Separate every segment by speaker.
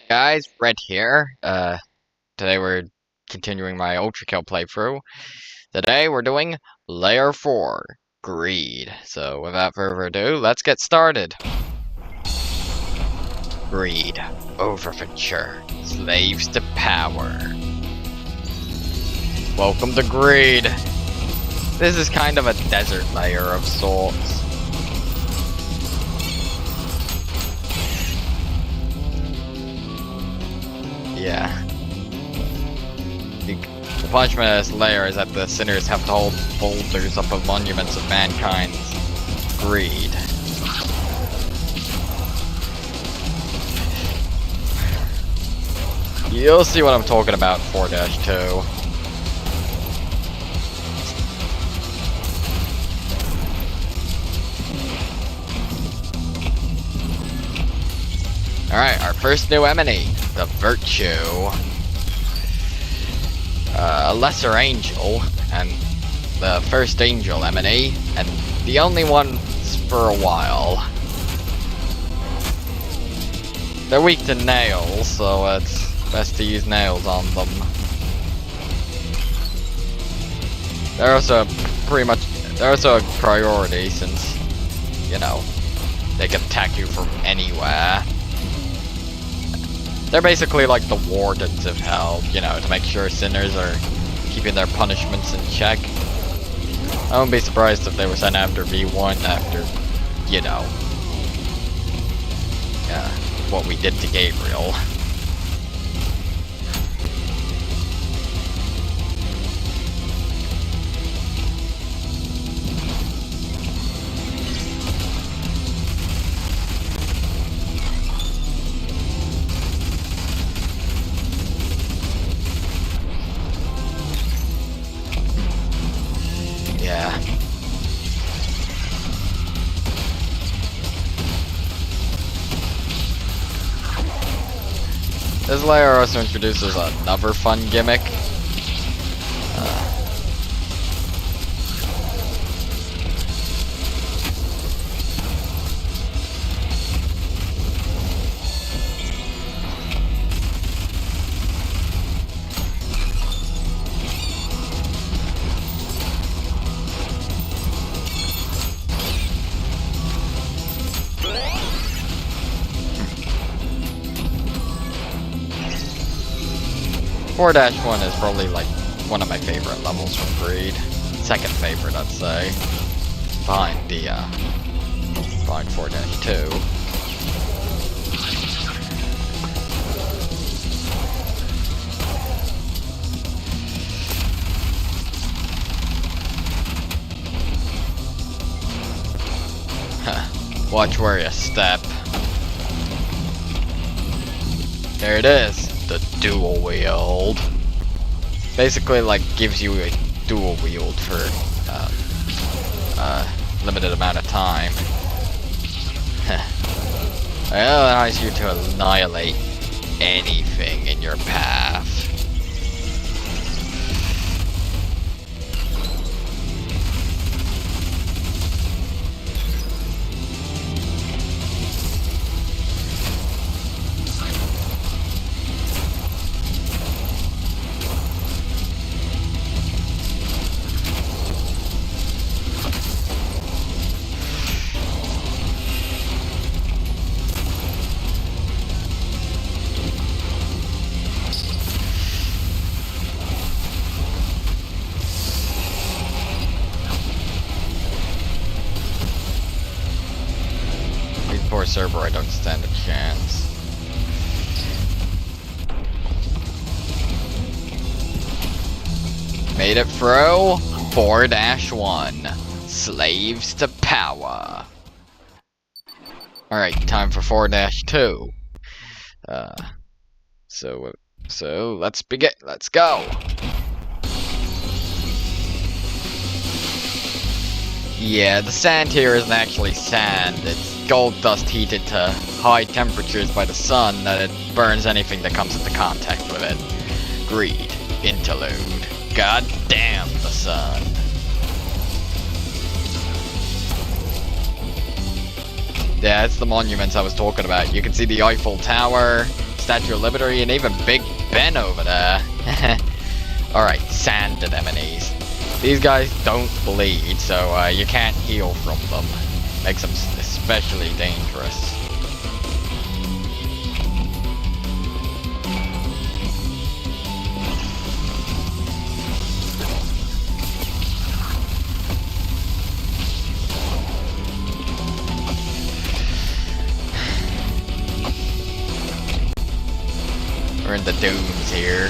Speaker 1: Guys, Red here. Today we're continuing my Ultrakill playthrough. Today we're doing Layer 4, Greed. So without further ado, let's get started. Greed, overventure, slaves to power. Welcome to Greed. This is kind of a desert layer of sorts. Yeah. The punishment of this layer is that the sinners have to hold boulders up of monuments of mankind's greed. You'll see what I'm talking about in 4-2. Alright, our first new enemy, the Virtue. A lesser angel, and the first angel enemy, and the only one for a while. They're weak to nails, so it's best to use nails on them. They're also a priority since, you know, they can attack you from anywhere. They're basically like the wardens of hell, you know, to make sure sinners are keeping their punishments in check. I wouldn't be surprised if they were sent after V1 after, you know, what we did to Gabriel. Yeah. This layer also introduces another fun gimmick. Four -1 is probably like one of my favorite levels from Greed. Second favorite, I'd say. Behind 4-2. Watch where you step. There it is. The dual wield. Basically, like, gives you a dual wield for limited amount of time. It allows you to annihilate anything in your path. Poor server, I don't stand a chance. Made it through 4-1. Slaves to power. Alright, time for 4-2. So let's begin. Let's go. Yeah, the sand here isn't actually sand. It's gold dust heated to high temperatures by the sun that it burns anything that comes into contact with it. Greed. Interlude. God damn the sun. Yeah, it's the monuments I was talking about. You can see the Eiffel Tower, Statue of Liberty, and even Big Ben over there. Alright, sand anemones. These guys don't bleed, so you can't heal from them. Makes them especially dangerous. We're in the dunes here.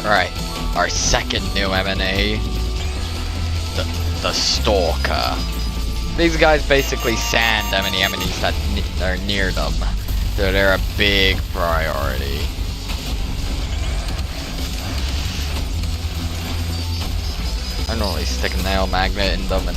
Speaker 1: Alright, our second new M&A, the Stalker. These guys basically sand enemies that are near them, so they're a big priority. I normally stick a nail magnet in them and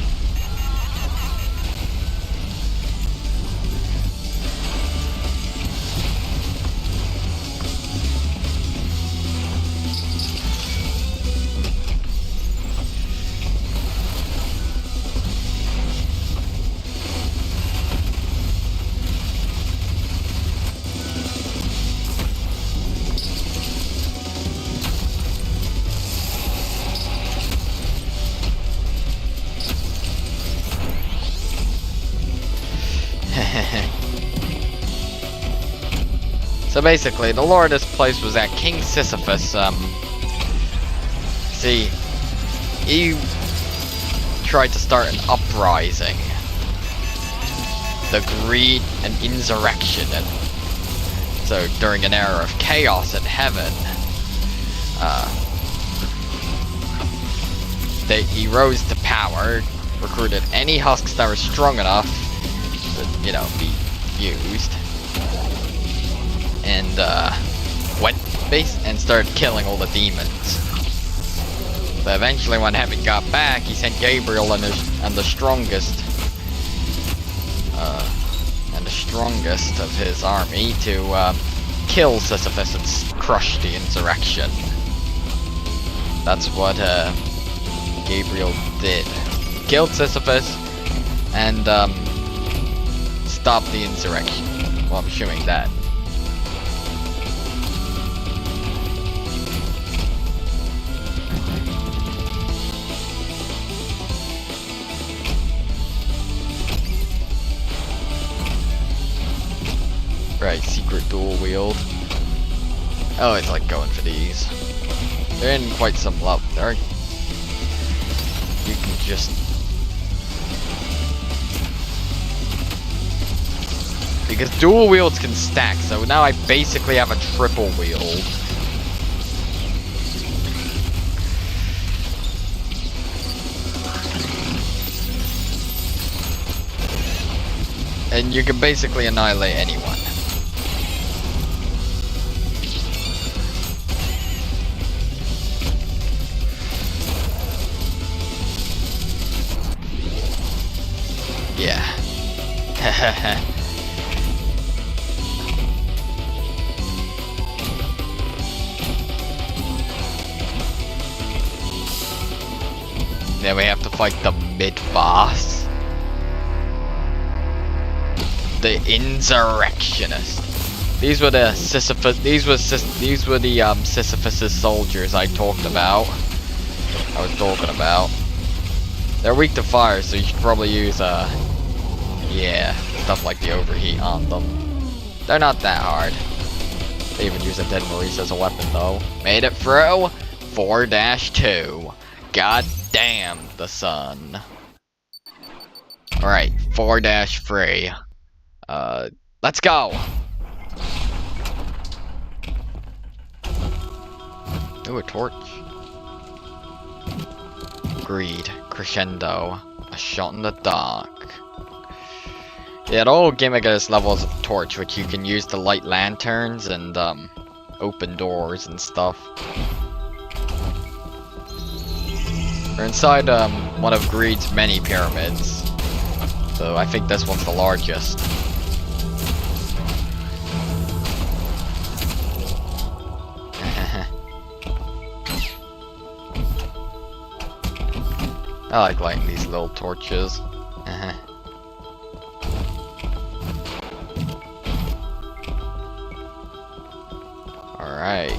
Speaker 1: so basically, the lore of this place was that King Sisyphus, see, he tried to start an uprising. The greed and insurrection, and so during an era of chaos in heaven, he rose to power, recruited any husks that were strong enough to, you know, be used, and went base and started killing all the demons. But eventually, when heaven got back, he sent Gabriel and the strongest of his army to kill Sisyphus and crush the insurrection. That's what Gabriel did. Killed Sisyphus and stopped the insurrection. Well, I'm assuming that. Right, secret dual wield. I always like going for these. They're in quite some love. They're, you can just because dual wields can stack, so now I basically have a triple wield. And you can basically annihilate anyone. Yeah. Then we have to fight the mid-boss. The Insurrectionist. These were the Sisyphus. These were the Sisyphus's soldiers I was talking about. They're weak to fire, so you should probably use yeah, stuff like the overheat on them. They're not that hard. They even use a Dead Maurice as a weapon though. Made it through 4-2. God damn the sun. Alright, 4-3. Let's go! Ooh, a torch. Greed, crescendo, a shot in the dark. Yeah, the whole gimmick of this level is a torch, which you can use to light lanterns and open doors and stuff. We're inside one of Greed's many pyramids. So I think this one's the largest. I like lighting these little torches. Alright.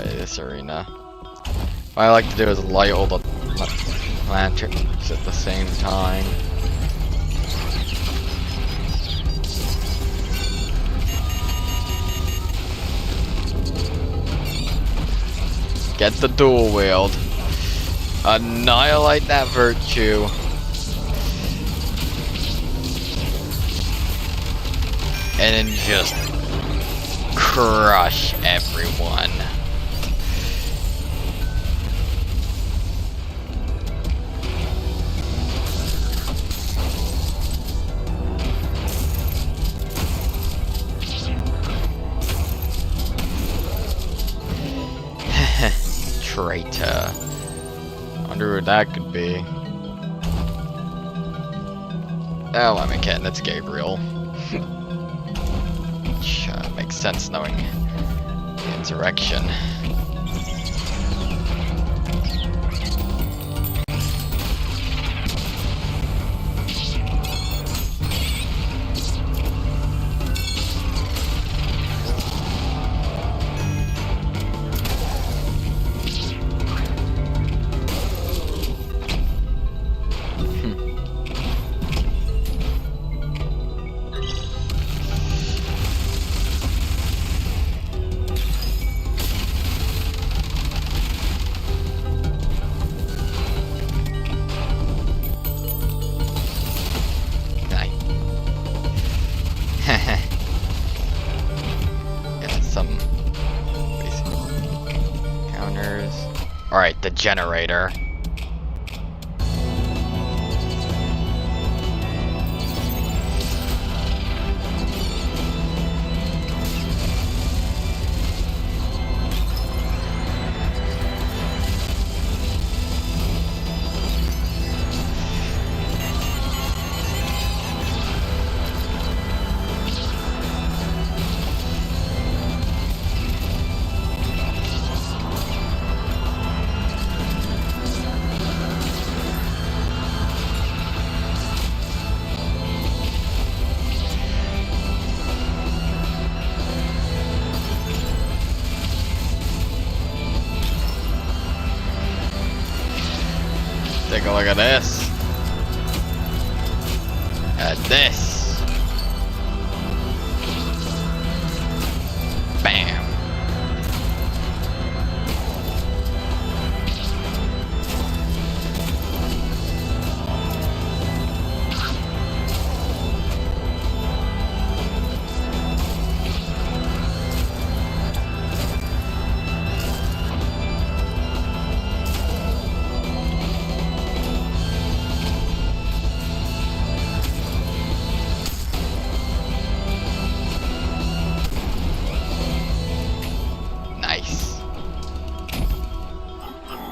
Speaker 1: This arena. What I like to do is light all the lanterns at the same time. Get the dual wield. Annihilate that virtue. And then just crush everyone. Traitor. Wonder who that could be. Oh, I'm kidding. That's Gabriel. Which makes sense knowing the insurrection. Alright, the generator. Take a look at this. At this. Bam.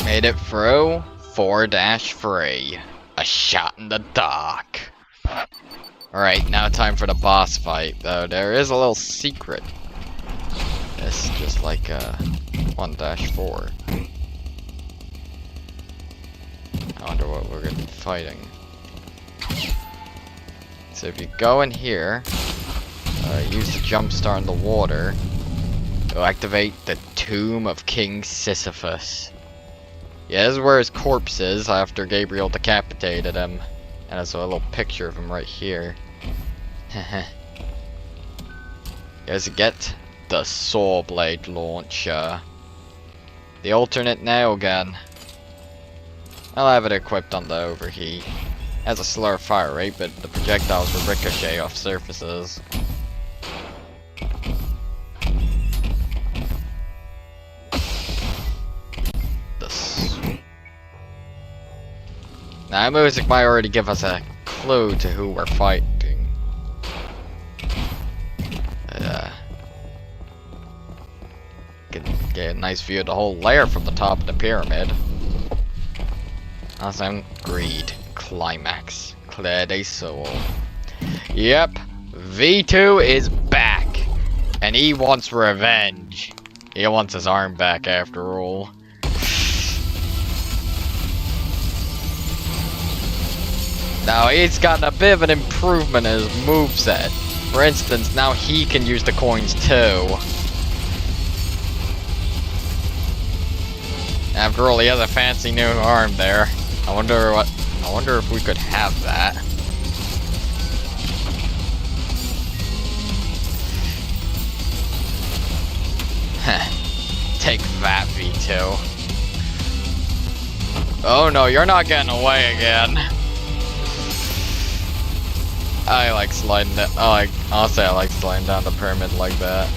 Speaker 1: Made it through 4-3. A shot in the dark. Alright, now time for the boss fight, though there is a little secret. It's just like 1-4. I wonder what we're gonna be fighting. So if you go in here, use the jump start in the water, it'll activate the Tomb of King Sisyphus. Yeah, this is where his corpse is after Gabriel decapitated him. And there's a little picture of him right here. You guys get the saw blade launcher. The alternate nail gun. I'll have it equipped on the overheat. Has a slower fire rate, but the projectiles will ricochet off surfaces. Now, music might already give us a clue to who we're fighting. Get a nice view of the whole layer from the top of the pyramid. Awesome. Greed. Climax. Clear a soul. Yep. V2 is back. And he wants revenge. He wants his arm back after all. Now he's gotten a bit of an improvement in his moveset. For instance, now he can use the coins too. After all, he has a fancy new arm there. I wonder if we could have that. Take that, V2. Oh no, you're not getting away again. I like sliding down. Honestly, I like sliding down the pyramid like that.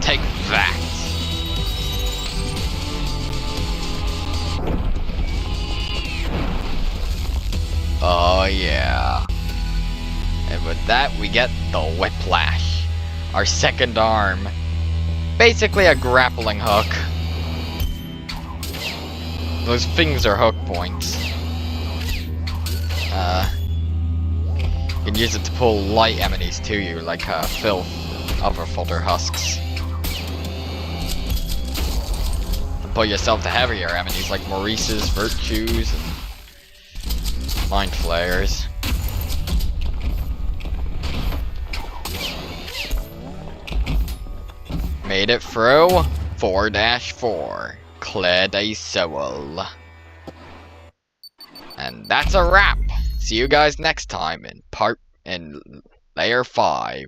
Speaker 1: Take that. Oh yeah. And with that, we get the whiplash. Our second arm. Basically a grappling hook. Those things are hook points. You can use it to pull light enemies to you, like filth, other fodder husks. And pull yourself to heavier enemies like Maurice's, Virtues, and Mind Flayers. Made it through 4-4. Cleared a soul. And that's a wrap. See you guys next time in layer 5.